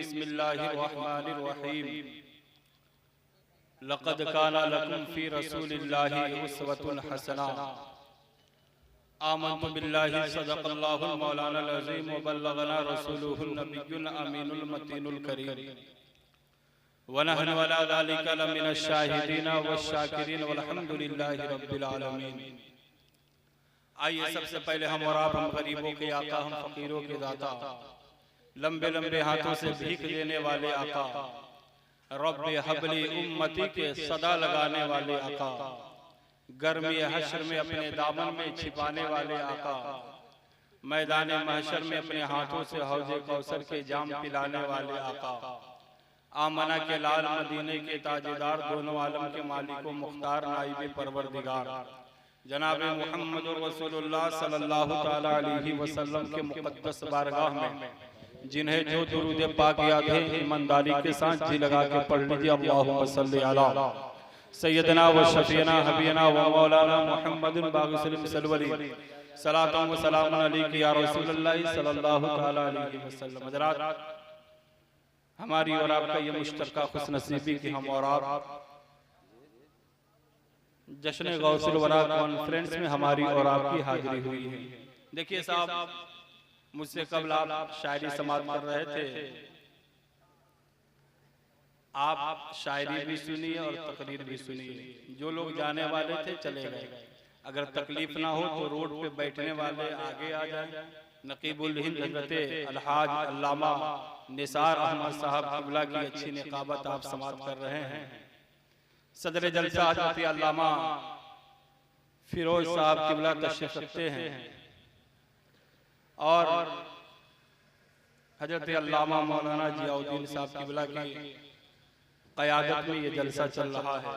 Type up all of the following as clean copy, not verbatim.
बिस्मिल्लाहिर्रहमानिर्रहीम। लक़द काना लकुम फ़ी रसूलिल्लाहि उस्वतुन हसना। आमन्तु बिल्लाहि सदक़ल्लाहुल मौलानाल अज़ीम व बल्लगना रसूलुहुन नबियुल अमीनुल मतीनुल करीम व नहनु अला ज़ालिका लमिनश शाहिदीन वश्शाकिरीन वल्हम्दुलिल्लाहि रब्बिल आलमीन। आइए सबसे पहले हम और आप, हम गरीबों के आका, हम फकीरों के दाता, लंबे लंबे हाथों से भीख देने वाले आका, रब्बे हबली उम्मती के सदा लगाने वाले आका, गर्मी हश्र में अपने दामन में छिपाने वाले आका, मैदान महशर में अपने हाथों से हौजे कौसर के जाम पिलाने वाले आका, आमना के लाल मदीने के ताजेदार, दोनों आलम के मालिक मुख्तार नाइब परवरदिगार जनाब मुहम्मद रसूलुल्लाह सल्लल्लाहु तआला अलैहि वसल्लम के मुक़द्दस बारगाह में जिन्हें जो दुरूद पाक याद है ईमानदारी के साथ जी लगा के पढ़ लीजिए। अल्लाहुम्मा सल्ली अला सय्यदना व शफीना हबीना व मौलाना मुहम्मदिन बाग़िसिल सलवली सलातु व सलाम अलैका या रसूलल्लाह सल्लल्लाहु तआला अलैहि वसल्लम। हज़रात, हमारी और आपका ये मुश्तरका खुशनसीबी कि हम और आप जश्न गौसुल वरा कॉन्फ्रेंस में हमारी और आपकी हाजिरी हुई है। देखिए साहब, मुझसे कबल आप शायरी समाप्त कर रहे थे, आप शायरी भी सुनिए और तकरीर भी सुनिए। जो लोग जाने वाले थे चले गए, अगर तकलीफ ना हो तो रोड पे बैठने वाले आगे आ जाएं। नकीबुल हिंद हज़रत अलहाज अल्लामा निसार अहमद साहब क़िबला की अच्छी निकाबत आप समाप्त कर रहे हैं। सदर जलसा हज़रत अल्लामा फिरोज साहब क़िबला तशरीफ़ रखते हैं और हज़रत अल्लामा मौलाना जियाउद्दीन साहब क़िबला की क़यादत में ये जलसा चल रहा है।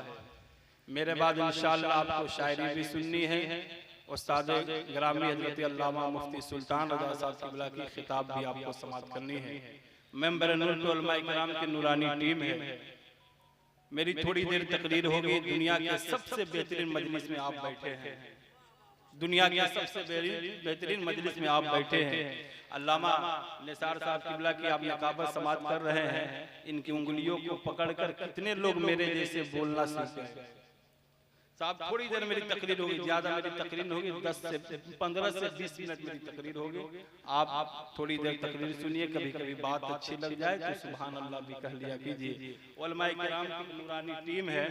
मेरे बाद इंशाअल्लाह आपको शायरी भी सुननी है। उस्ताद ग्रामी हज़रत अल्लामा मुफ्ती सुल्तान रज़ा साहब क़िबला की खिताब भी आपको समाप्त करनी है। मेंबर नूरुल उलमा इकराम की नूरानी टीम है। मेरी थोड़ी देर तकरीर होगी। दुनिया के सबसे बेहतरीन मजलिस में आप बैठे हैं, दुनिया के सबसे बेहतरीन मजलिस में आप बैठे हैं। अल्लामा निसार साहब क़िबला की आप निकाबत समाप्त कर रहे हैं। इनकी उंगलियों को पकड़कर कितने लोग मेरे जैसे बोलना सीखते हैं। साहब, थोड़ी देर मेरी तकरीर होगी, ज्यादा मेरी तकरीर होगी, 15 से 20 मिनट मेरी तकरीर होगी। आप थोड़ी देर तकरीर सुनिए, कभी कभी बात अच्छी लग जाए तो सुभान अल्लाह भी कह लिया कीजिए। उलमाए किराम की नूरानी टीम है।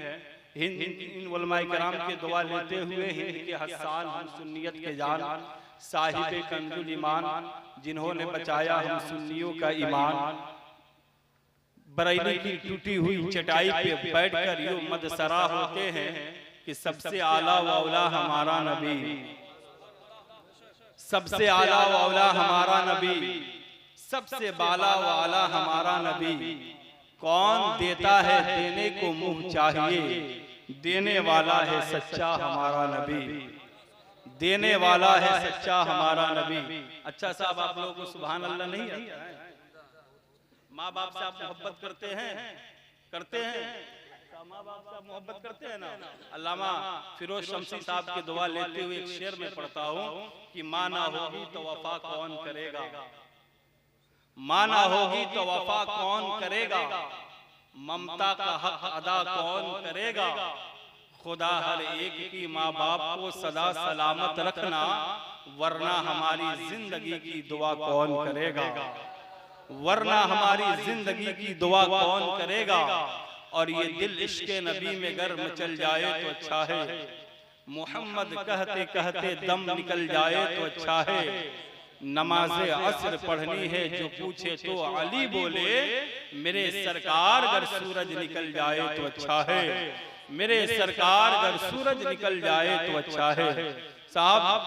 इन उलमाए किराम के दुआ लेते हुए हिंद के हसान, हम सुन्नियत के जान, साहिब कंजुल ईमान, जिन्होंने बचाया हम सुन्नियों का ईमान, बरेली की टूटी हुई चटाई पे बैठकर यूं मदसरा होते हैं कि सबसे आला व औला हमारा नबी, सबसे आला व औला हमारा नबी, सबसे बाला व आला हमारा नबी। कौन देता है देने को मुंह चाहिए, देने वाला है सच्चा हमारा नबी, देने वाला है सच्चा हमारा नबी। अच्छा साहब, आप लोगों को सुभान अल्लाह नहीं आता है? माँ बाप से आप मोहब्बत करते हैं? करते हैं? माँ बाप से मोहब्बत करते हैं ना? अल्लामा फिरोज शमसी साहब की दुआ लेते हुए एक शेर में पढ़ता हूँ कि माँ ना होगी तो वफा कौन करेगा, माँ ना होगी तो वफा कौन करेगा, ममता का हक अदा कौन करेगा। खुदा हर एक की माँ बाप को सदा सलामत रखना, वरना हमारी जिंदगी की दुआ कौन करेगा, वरना हमारी जिंदगी की दुआ कौन करेगा। और ये दिल इश्क़ नबी में गर्म चल जाए तो अच्छा है, मोहम्मद कहते कहते दम निकल जाए तो अच्छा है। नमाज़े असर पढ़नी है जो पूछे तो अली बोले, मेरे सरकार अगर सूरज निकल जाए तो अच्छा है, मेरे सरकार अगर सूरज निकल जाए तो अच्छा है। साहब,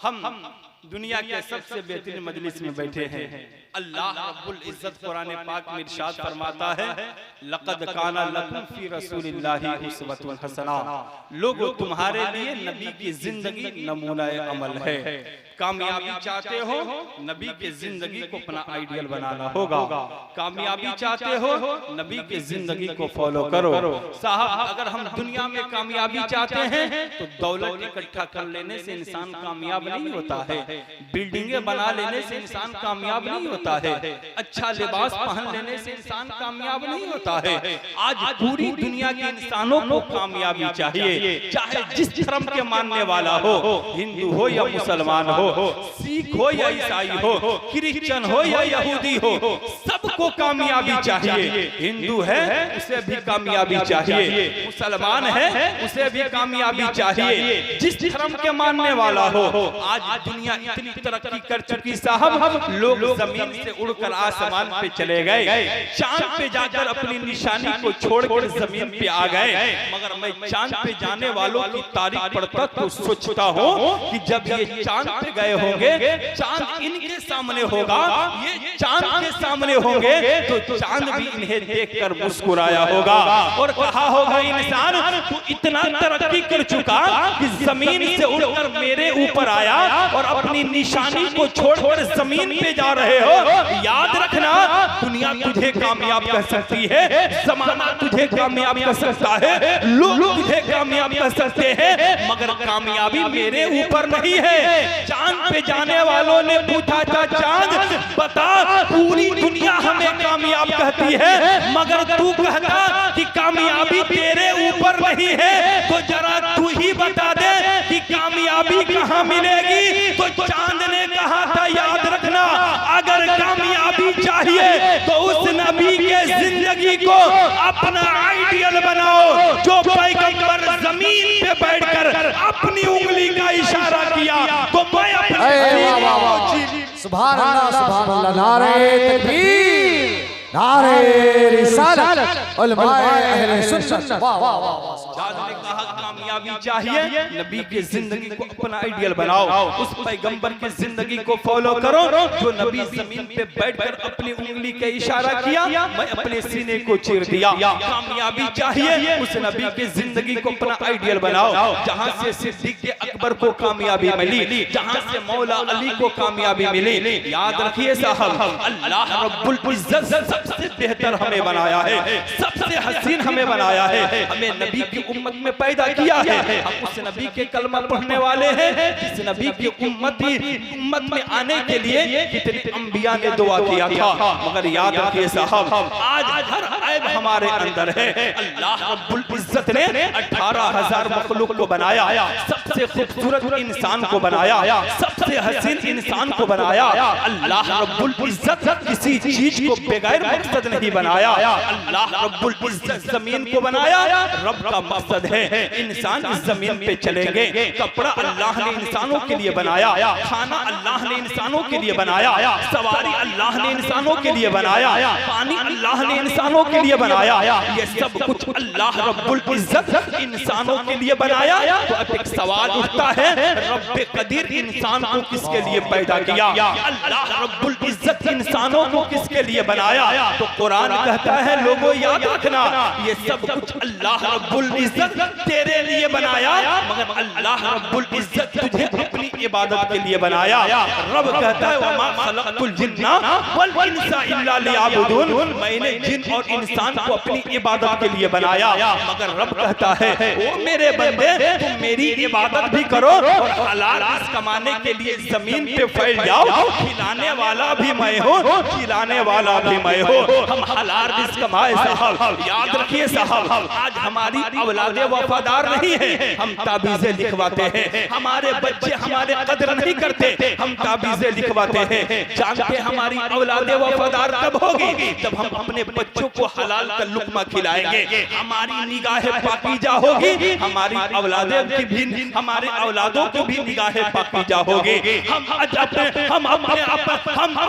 हम दुनिया के सबसे बेहतरीन मजलिस में बैठे हैं। अल्लाह रब्बुल इज्जत कुरान पाक में इरशाद फरमाता है, लक़द काना लकुम फी रसूलिल्लाहि उस्वतुन हसना, लोगों तुम्हारे लिए नबी की जिंदगी नमूना अमल है। कामयाबी चाहते हो, नबी के जिंदगी को अपना आइडियल बनाना होगा। कामयाबी चाहते हो, नबी के जिंदगी को फॉलो करो। साहब, अगर हम दुनिया में कामयाबी चाहते हैं तो दौलत इकट्ठा कर लेने से इंसान कामयाब नहीं होता है, बिल्डिंगें बना लेने से इंसान कामयाब नहीं होता है, अच्छा लिबास पहन लेने से इंसान कामयाब नहीं होता है। आज पूरी दुनिया के इंसानों को कामयाबी चाहिए, चाहे जिस धर्म के मानने वाला हो, हिंदू हो या मुसलमान हो, सिख हो या ईसाई हो, क्रिश्चियन हो या यहूदी हो, सबको कामयाबी चाहिए। हिंदू है उसे भी कामयाबी चाहिए, मुसलमान है उसे भी कामयाबी चाहिए, जिस धर्म के मानने वाला हो। आज दुनिया इतनी तरक्की कर चुकी साहब, लोग जमीन से उड़कर आसमान पे चले गए, चांद पे जाकर अपनी निशानी को छोड़कर जमीन पे आ गए। मगर मैं चांद पे जाने वालों की तारीफ पढ़ता तो सोचता हूँ कि जब ये चांद पे गए होंगे, चांद इनके सामने होगा, ये चांद के सामने होंगे, तो चांद भी इन्हें देखकर मुस्कुराया होगा और कहा होगा, इंसान तू इतना तरक्की कर चुका कि जमीन से उड़कर मेरे ऊपर आया और अपनी निशानी को छोड़कर जमीन पे जा रहे हो। याद रखना, दुनिया तुझे कामयाब कर सकती है, जमाना तुझे कामयाब कर सकता है, लोग तुझे कामयाब कर सकते हैं, मगर कामयाबी मेरे ऊपर नहीं है। चांद पे जाने वालों ने पूछा था, चांद बता, पूरी दुनिया हमें कामयाब कहती है, मगर तू कहता कि कामयाबी तेरे ऊपर नहीं है, तो जरा तू ही बता दे कि कामयाबी कहाँ मिलेगी। तो चांद ने कहा था, याद रखना, अगर कामयाबी चाहिए तो उस नबी के जिंदगी को अपना आइडियल बनाओ, जो पैगंबर जमीन पे बैठकर अपनी उंगली का इशारा किया तो मैं सुभान अल्लाह, नारे तकबीर, नारे रिसालत, उलमाए अहले सुन्नत। वाह वाह वाह। ने कहा कामयाबी चाहिए, नबी की जिंदगी को अपना आइडियल बनाओ, उस पैगंबर की जिंदगी को फॉलो करो, जो नबी जमीन पे बैठकर अपनी उंगली के इशारा किया, मैं अपने सीने को चीर दिया। कामयाबी चाहिए, उस नबी की जिंदगी को अपना आइडियल बनाओ, जहां से सिद्दीक़ अकबर को कामयाबी मिली, जहां से मौला अली को कामयाबी मिली। याद रखिए साहब, अल्लाह रब्बुल इज्जत सबसे बेहतर हमें बनाया है, सबसे हसीन हमें बनाया है, हमें नबी की उम्मत में पैदा किया है। हम उस नबी के कलमा पढ़ने वाले हैं, जिस नबी की उम्मत में आने के लिए कितने अंबिया ने दुआ किया था। मगर याद रखिए साहब, आज हर ऐब हमारे अंदर है। अल्लाह रब्बुल इज्जत ने 18,000 मखलूक को बनाया, सबसे खूबसूरत इंसान को बनाया, सबसे हसीन इंसान को बनाया। अल्लाह रब्बुल इज्जत किसी चीज को बगैर मकसद नहीं बनाया। अल्लाह रब्बुल इज्जत जमीन को बनाया, रब का मकसद है इंसान इस जमीन पे चलेंगे। कपड़ा अल्लाह ने इंसानों के लिए बनाया, खाना अल्लाह ने इंसानों के लिए बनाया, सवारी अल्लाह ने इंसानों के लिए बनाया, पानी अल्लाह ने इंसानों के लिए बनाया। ये सब कुछ अल्लाह रब्बुल इज्जत इंसानों के लिए बनाया। तो अब एक सवाल उठता है, रब्बे कदीर इंसान को किसके लिए पैदा किया? अल्लाह रब्बुल इज्जत इंसानों को किसके लिए बनाया? तो कुरान कहता है, लोगों याद रखना, ये सब कुछ अल्लाह रब्बुल इज्जत तेरे लिए बनाया, मगर अल्लाह रब्बुल इज्जत तुझे अपनी इबादत के लिए बनाया। रब कहता है, वमा खलक़तुल जिन्ना वल इंसा इल्ला लियअबुदून, मैंने जिन और इंसान को अपनी इबादत के लिए बनाया। मगर रब कहता है, ओ मेरे बंदे, तुम मेरी इबादत भी करो और हलाल रिज़्क़ कमाने के लिए जमीन पे फैल जाओ। खिलाने वाला भी मैं हूँ, खिलाने वाला भी मैं हूँ। हम हलाल रिज़्क़ कमाए साहब। याद रखिए साहब, आज हमारी औलादे वफादार नहीं है, हम ताबीज़ें लिखवाते हैं। हमारे बच्चे हमारे कदर नहीं करते, हम ताबीज़ें लिखवाते हैं। जानते हमारी औलादे वफादार तब होगी जब हम अपने बच्चों को हलाल का लुक़मा खिलाएंगे, हमारी निगाहें पाकीज़ा होगी, हमारी औलादे की भी, हमारे औलादों की भी निगाहें पाकीज़ा होगी। हम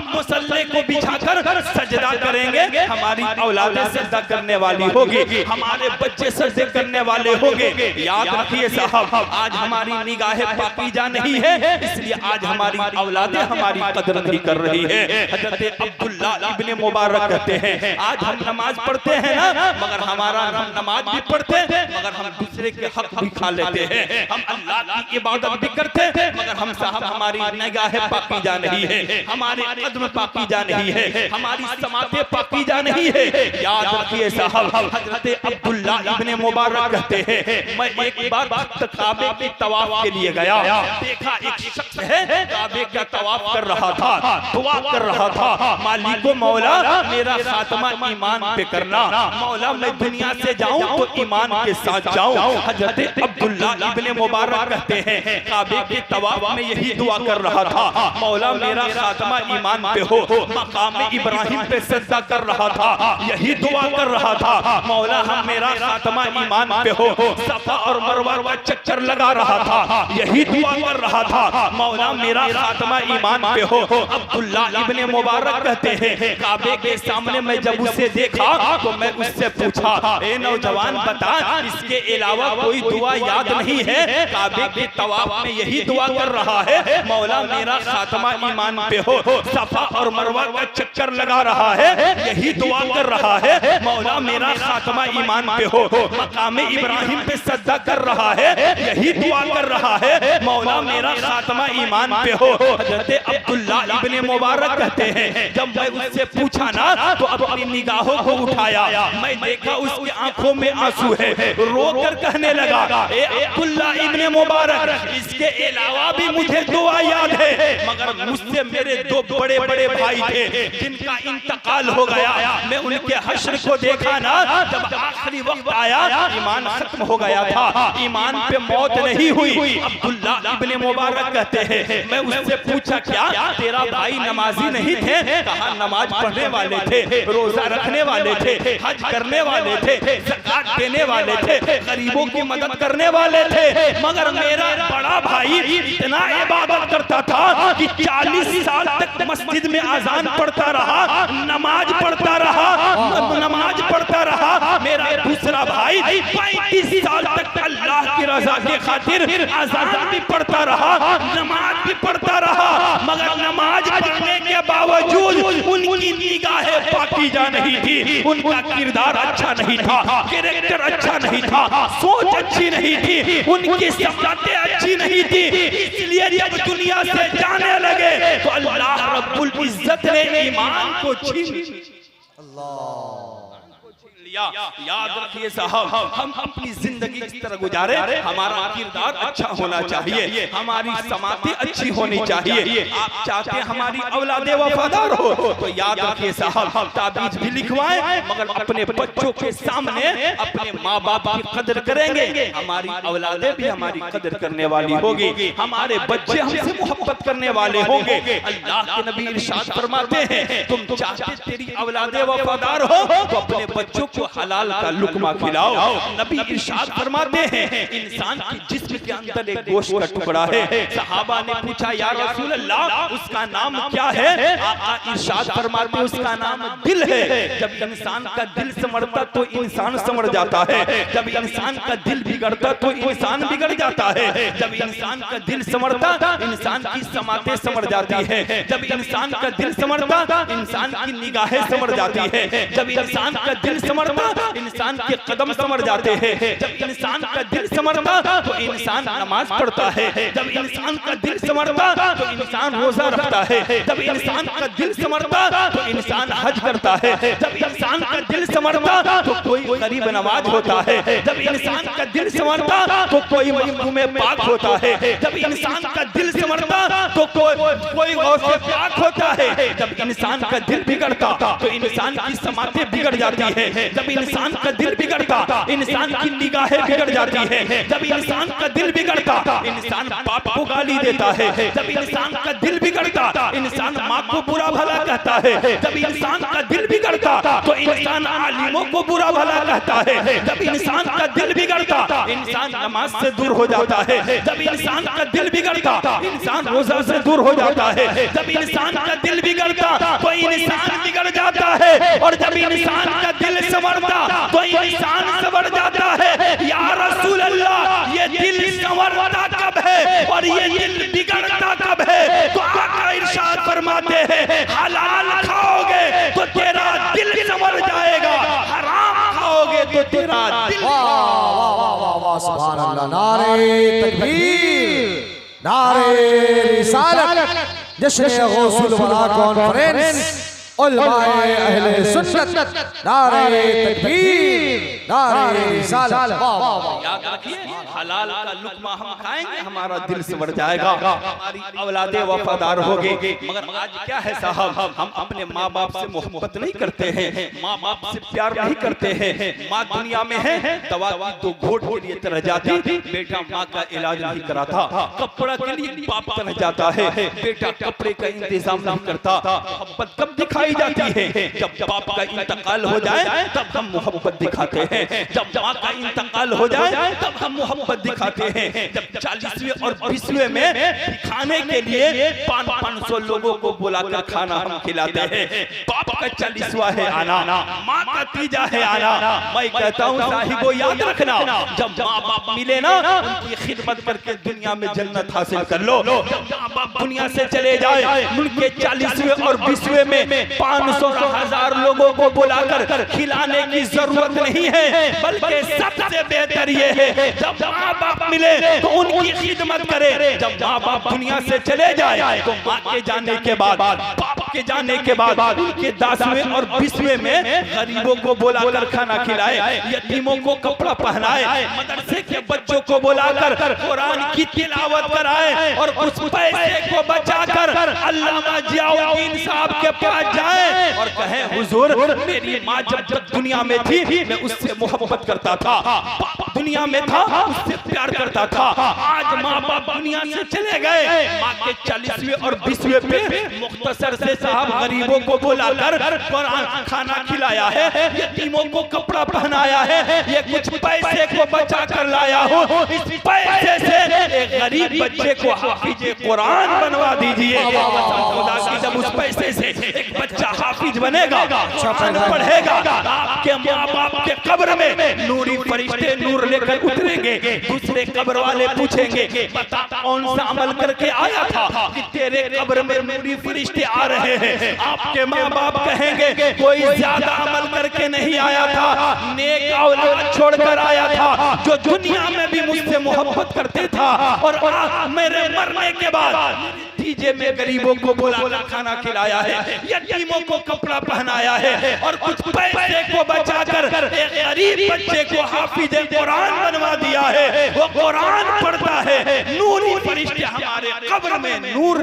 मुसल्ले को बिछाकर सजदा करेंगे, हमारी औलादे सजदा करने वाली होगी, हमारे बच्चे सजदे करने वाले होंगे। याद रखिए साहब, आज हमारी निगाहें पाकीज़ा नहीं है, इसलिए आज हमारी औलादें हमारी कदर नहीं कर रही है। हज़रत अब्दुल्लाह इब्ने मुबारक कहते हैं, आज हम नमाज पढ़ते हैं ना, मगर हमारा नमाज भी पढ़ते हैं मगर हम दूसरे के हक भी खा लेते हैं। हम अल्लाह की इबादत भी करते हैं मगर हम साहब हमारी निगाहें पाकीज़ा नहीं है, हमारे कदम पाकीज़ा नहीं है, हमारी समातें पाकीज़ा नहीं है। याद रखिए साहब, हजरत अब्दुल्ला इब्ने मुबारक कहते हैं, मैं एक बार काबे के तवाफ के लिए गया, देखा एक शख्स है काबे का तवाफ कर रहा था, दुआ कर रहा था, मालिको मौला मेरा खात्मा ईमान पे करना, मौला मैं दुनिया से जाऊं तो ईमान के साथ जाऊं। हजरत अब्दुल्ला इब्ने मुबारक कहते हैं काबे के तवाफ में यही दुआ कर रहा था, मौला मेरा खात्मा ईमान पे हो। मकाम इब्राहिम पे सजदा कर रहा था, यही दुआ कर रहा था, मौला हम मेरा खात्मा ईमान पे हो। सफा और मरवा का चक्कर लगा रहा था, यही दुआ कर रहा था, मौला मेरा खात्मा ईमान पे हो। अब्दुल्ला इब्ने मुबारक कहते हैं काबे के सामने मैं जब उसे देखा तो मैं उससे पूछा, ए नौजवान बता इसके अलावा कोई दुआ याद नहीं है? काबे के तवाफ में यही दुआ कर रहा है, मौला मेरा खात्मा ईमान पे हो। सफा और मरवा का चक्कर लगा रहा है, यही दुआ कर रहा है, मौला मेरा खात्मा ईमान पे हो। मकाम इब्राहिम पे सजदा कर रहा है, यही दुआ कर रहा है, मौला मेरा खात्मा ईमान पे हो। हजरत अब्दुल्ला इब्ने मुबारक कहते हैं जब मैं उससे पूछा ना तो अपनी निगाहों को उठाया, मैं देखा उसकी आंखों में आंसू है, रोकर कहने लगा, ए अब्दुल्ला इब्ने मुबारक इसके अलावा भी मुझे दुआ याद है, मगर मुझसे मेरे दो बड़े बड़े भाई थे जिनका इंतकाल हो गया, मैं उनके हश्र को देखा ना, जब आखिरी वक्त आया ईमान खत्म हो गया था, ईमान पे मौत नहीं हुई। अब्दुल्ला इब्ने मुबारक कहते हैं मैं उससे पूछा क्या तेरा भाई नमाजी नहीं थे? कहा नमाज पढ़ने वाले थे, रोजा रखने वाले थे, हज करने वाले थे, ज़कात देने वाले थे, गरीबों की मदद करने वाले थे, मगर मेरा बड़ा भाई इतना इबादत करता था कि 40 साल तक मस्जिद में अजान पढ़ता रहा, नमाज पढ़ता रहा, नमाज पढ़ता रहा। मेरा दूसरा भाई 35 साल तक अल्लाह की रजा के खातिर अजान भी पढ़ता रहा, नमाज भी पढ़ता रहा, मगर नमाज पढ़ने के बावजूद उनकी निगाहें पाकीज़ा नहीं थी, उनका किरदार अच्छा नहीं था, कैरेक्टर अच्छा नहीं था, सोच अच्छी नहीं थी, उनकी समातें अच्छी नहीं थी। इसलिए जब दुनिया से जाने लगे तो अल्लाह रब्बुल इज्जत ने ईमान को छीन लिया। याद रखिए साहब, हम अपनी जिंदगी इस तरह गुजारे, हमारा किरदार अच्छा होना चाहिए, हमारी समातें अच्छी होनी चाहिए। आप चाहते हैं हमारी औलादे वफादार हो तो याद रखिए साहब, ताबीज भी लिखवाएं मगर अपने बच्चों के सामने अपने माँ बाप की कदर करेंगे, हमारी औलादे भी हमारी कदर करने वाली होगी, हमारे बच्चे हमसे मोहब्बत करने वाले होंगे। अल्लाह के नबी इरशाद फरमाते हैं तुम चाहते तेरी औलादे वफादार हो तो अपने बच्चों को हलाल का लुकमा खिलाओ। नबी इरशाद फरमाते हैं इंसान की जिस्म के अंदर एक गोश्त का टुकड़ा है। सहाबा ने पूछा या रसूल अल्लाह उसका नाम क्या है? आका इरशाद फरमाते उसका नाम दिल है। जब इंसान का दिल संवरता तो इंसान संवर जाता है, जब इंसान का दिल बिगड़ता तो इंसान बिगड़ जाता है, जब इंसान का दिल संवरता इंसान की समातें संवर जाती है, जब इंसान का दिल संवरता इंसान की निगाहें संवर जाती है, जब इंसान का दिल संवरता इंसान के कदम संवर जाते हैं, जब इंसान का दिल संवरता तो इंसान नमाज पढ़ता है, जब इंसान का दिल संवरता तो इंसान रोजा रखता है, जब इंसान का दिल संवरता तो इंसान हज करता है, जब इंसान का दिल संवरता तो कोई गरीब नवाज होता है, जब इंसान का दिल संवरता तो कोई महबूब पाक होता है, जब इंसान का दिल संवरता तो कोई गौसे पाक होता है, जब इंसान का दिल बिगड़ता तो इंसान की समातें बिगड़ जाती है, जब इंसान का दिल बिगड़ता इंसान की निगाहें बिगड़ जाती है, जब इंसान का दिल बिगड़ता इंसान बाप को गाली देता है, जब इंसान का दिल बिगड़ता इंसान माँ को बुरा भला कहता है, जब इंसान का दिल बिगड़ता तो इंसान आलिमों को बुरा भला कहता है, जब इंसान का दिल बिगड़ता इंसान नमाज से दूर हो जाता है, जब इंसान का दिल बिगड़ता इंसान रोजा से दूर हो जाता है, जब इंसान का दिल बिगड़ता तो इंसान बिगड़ जाता है, और जब इंसान का दिल संवरता तो इंसान संवर जाता है। या रसूल अल्लाह ये दिल संवरता कब है और ये दिल बिगड़ता कब है? तो आका इरशाद फरमाते हैं हलाल खाओगे तो तेरा दिल संवर तेरा दिल। वाह वाह वाह वाह वाह, सुभान अल्लाह। नारे तकबीर, नारे रिसालत, जश्न गौसुल वरा कॉन्फ्रेंस, उलमाए अहले सुन्नत, नारे तकबीर, नारे रिसालत। वाह वाह वाह। याद रखिए, हलाल का लुकमा हम खाएंगे, हमारा दिल संवर जाएगा, हमारी औलादे वफादार होगी। मगर आज क्या है साहब, हम अपने माँ बाप से मोहब्बत नहीं करते हैं, माँ बाप से प्यार नहीं करते हैं। माँ दुनिया में है, दवा की दो घोट के लिए तरह जाती, बेटा माँ का इलाज नहीं कराता। कपड़ा के लिए बाप तरह जाता है, बेटा कपड़े का इंतजाम नहीं करता। मोहब्बत कब दिखाई जाती है, जब बाप का इंतकाल हो जाए तब हम मोहब्बत दिखाते हैं। जब माँ का इंतकाल हो जाए तब हम मोहब्बत दिखाते हैं। जब 40वें और 20वें में दिखाने के लिए 500 लोगों को बुलाकर खाना हम खिलाते हैं। बाप का 40वां है आना, माँ का 3जा है आना। मैं कहता हूँ साहिबो याद रखना, जब माँ बाप मिले ना, उनकी खिदमत करके दुनिया में जन्नत हासिल कर लो। जब माँ बाप दुनिया से चले जाए, उनके 40वें और 20वें में 500 का 1000 लोगों को बुलाकर खिलाने की जरूरत नहीं है, बल्कि सबसे बेहतर ये है जब माँ बाप मिले तो उनकी खिदमत करे। जब माँ बाप दुनिया से चले जाए तो माँ के जाने के बाद, बाप के जाने के बाद उनके 10वें और 20वें में गरीबों को बुलाकर खाना खिलाए, यतीमों को कपड़ा पहनाए, मदरसे के बच्चों को बुलाकर कुरान की तिलावत कराए, और उस पैसे को बचाकर अल्लामा जियाउद्दीन साहब के पास जाए और कहे हुजूर, मेरी माँ जब तक दुनिया में थी मैं उससे मोहब्बत करता था, दुनिया में था उससे प्यार करता था। आज माँ बाप दुनिया से चले गए, माँ के 40वें और 20वें पे मुख्तसर से साहब गरीबों को बुलाकर कुरान खाना खिलाया है, यतीमों को कपड़ा पहनाया है, ये कुछ पैसे को बचा कर लाया हूँ, इस पैसे से एक गरीब बच्चे को हाफिज कुरान बनवा दीजिए। खुदा की जब उस पैसे से एक बच्चा हाफिज बनेगा, पढ़ेगा, आपके माँ बाप के कब्र में नूरी फरिश्ते नूर लेकर उतरेंगे। दूसरे कब्र वाले पूछेंगे, बता कौन सा अमल करके आया था कि तेरे कब्र में नूरी फरिश्ते आ रहे हैं। आपके माँ बाप कहेंगे, कोई ज्यादा अमल करके नहीं आया था, नेक औलाद छोड़कर आया था, जो दुनिया में भी मुझसे मोहब्बत करते था, और मेरे मरने के बाद नतीजे में गरीबों को बुलाकर खाना खिलाया है, यतीमों को कपड़ा पहनाया है, और कुछ पैसे को बचाकर एक गरीब बच्चे को हाफिज कुरान बनवा दिया है। वो कुरान पढ़ता है, नूरी फरिश्ते हमारे कब्र में नूर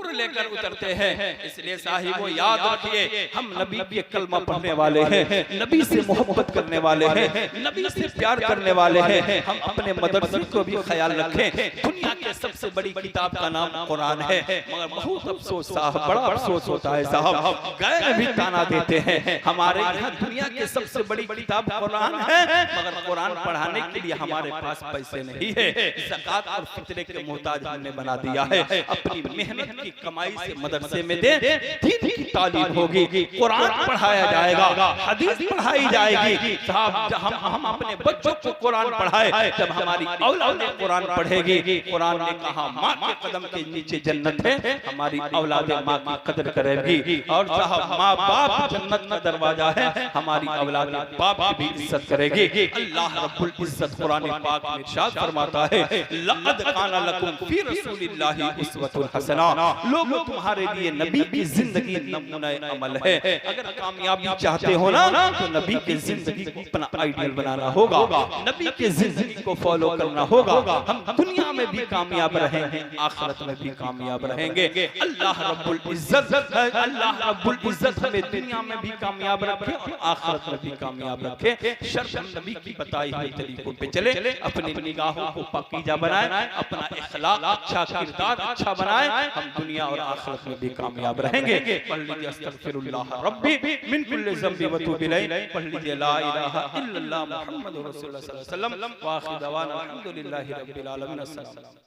लेकर उतरते हैं। इसलिए साहिबो याद रखिए, हम नबी के कलमा पढ़ने वाले हैं, नबी से मोहब्बत करने वाले हैं, नबी से प्यार करने वाले हैं। हम अपने मदरसे को भी ख्याल रखें। दुनिया के सबसे बड़ी किताब का नाम कुरान है, मगर बहुत अफसोस साहब, बड़ा अफसोस होता है साहब, गैर भी ताना देते हैं। हमारे यहाँ दुनिया के सबसे बड़ी किताब कुरान है, मगर कुरान पढ़ाने के लिए हमारे पास पैसे नहीं है। ज़कात और फितरे के मोहताज हमने बना दिया है। अपनी मेहनत की कमाई से मदरसे में दे, दीन की तालीम होगी, कुरान पढ़ाया जाएगा, हदीस पढ़ाई जाएगी। साहब हम अपने बच्चों को कुरान पढ़ाए, जब हमारी औलाद कुरान पढ़ेगी। कुरान ने कहा माँ के कदम के नीचे जन्नत है, हमारी औलाद माँ की कदर करेगी। और साहब माँ बाप जन्नत का दरवाजा है, हमारी औलाद बाप की भी इज्जत करेगी। अल्लाह रब्बुल इज्जत कुरान पाक में इरशाद फरमाता है, लक़द काना लकुम फी रसूलिल्लाहि उस्वतुन हसना। लोगों तुम्हारे लिए नबी की जिंदगी नमूना अमल है। अगर कामयाबी चाहते हो ना, तो नबी की जिंदगी को अपना आइडियल बनाना होगा, नबी की जिंदगी को फॉलो करना होगा। हम दुनिया में भी कामयाब रहेंगे, आखिरत में भी कामयाब रहेंगे। अल्लाह रब्बुल इज्जत हमें दुनिया में भी कामयाब रखे और आखिरत में भी कामयाब रखे। शर्त हम नबी की बताई हुई तरीकों पे चले, अपनी निगाहों को पाकीज़ा बनाए, अपना इखलाक अच्छा, किरदार अच्छा बनाए, हम दुनिया और आखिरत में भी कामयाब रहेंगे। पढ़ लीजिए अस्तगफिरुल्लाह रब्बी मिन कुल्लि ज़ंबि व तूब इलैहि। पढ़ लीजिए ला इलाहा इल्लल्लाह मुहम्मदुर रसूलुल्लाह सल्लल्लाहु अलैहि वसल्लम। व आखिर दवाना अल्हम्दुलिल्लाहि रब्बिल आलमीन। अस्सलाम।